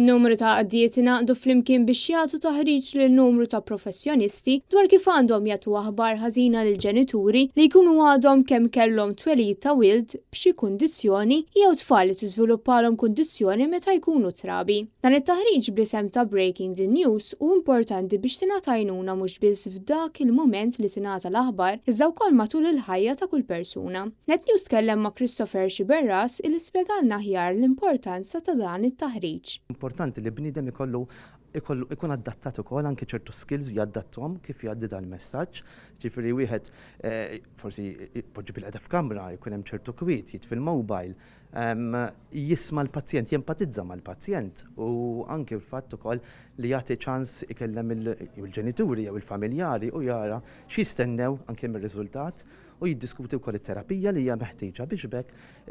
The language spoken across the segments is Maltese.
Numru ta' qaddiet ingħaqdu flimkien biex jagħtu taħriġ lil numru ta' professjonisti dwar kif għandhom jagħtu aħbar ħażina lil ġenituri li jkunu għadhom kemm kellhom twelid ta' wild b'xi kundizzjoni jew tfal li tiżviluppalhom kundizzjoni meta jkunu trabi. Dan it-taħriġ bl-isem ta' Breaking the News hu importanti biex tingħata għajnuna mhux biss f'dak il-mument li tingħata l-aħbar iżda wkoll matul il-ħajja ta' kull persuna. Net News tkellem ma' Christopher Xiberras li spjegalna aħjar l-importanza ta' dan it-taħriġ. Importanti li bniedem ikun adattat ukoll anke ċertu skills jaddattom kif jgħaddi dan il-messaġġ. Ġifieri wieħed forsi jpoġġi bil-qeda f'kamra, jkun hemm ċertu kwiet, jitfi' il-mobile, jisma' l-pazjent, jempatizza mal-pazjent u anke l-fatt ukoll li jagħti ċans ikellem il-ġenituri jew il-familjari u jara x'jistennew anke mir-riżultat u jiddiskuti wkoll it-terapija li hija meħtieġa biex bekk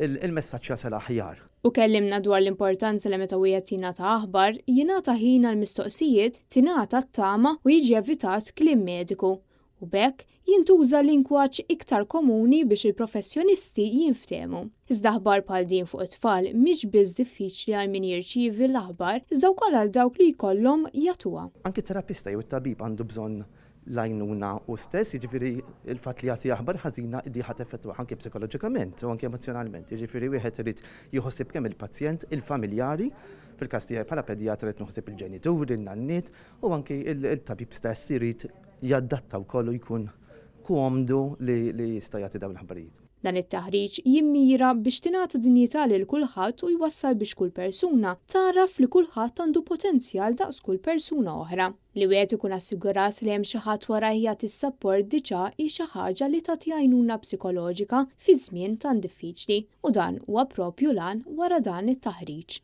il-messaġġ jasal aħjar. U kellimna dwar l-importanza li meta wieħed jingħata aħbar, jingħata ħin għall-mistoqsijiet, tingħata t-tama u jiġi evitat kliem mediku. U bekk jintuża lingwaġġ iktar komuni biex il-professjonisti jinftehmu. Iżda aħbar bħal din fuq it-tfal mhix biss diffiċli għal min jirċievi l-aħbar, iżda wkoll għal dawk li jkollhom jagħtuha. Anke terapista jew it-tabib għandu bżonn lajnuna u stess, jiġifieri il-fatt li jagħti aħbar ħażina di ħadd effettwa anke psikoloġikament u anke emozjonalment. Jiġifieri wieħed irid jħossib kemm il-pazjent, il-familjari, fil-każ tiegħi bħala pedjatra irid noħsib il-ġenituri, in-nanniet u anke il-tabib stess irid jaddatta wkoll u jkun komdu li jista' jagħti dawn l-aħbarijiet. Dan it-taħriġ jimmira biex tingħata dinjità lil kulħadd u jwassal biex kull persuna taraf li kulħadd għandu potenzjal daqs kull persuna oħra. Li wieħed ikun assigurat li hemm xi ħadd wara jagħti s-sapport diġà hi xi ħaġa li tagħti għajnuna psikoloġika fi żmien tant diffiċli u dan huwa proprju lan wara dan it-taħriġ.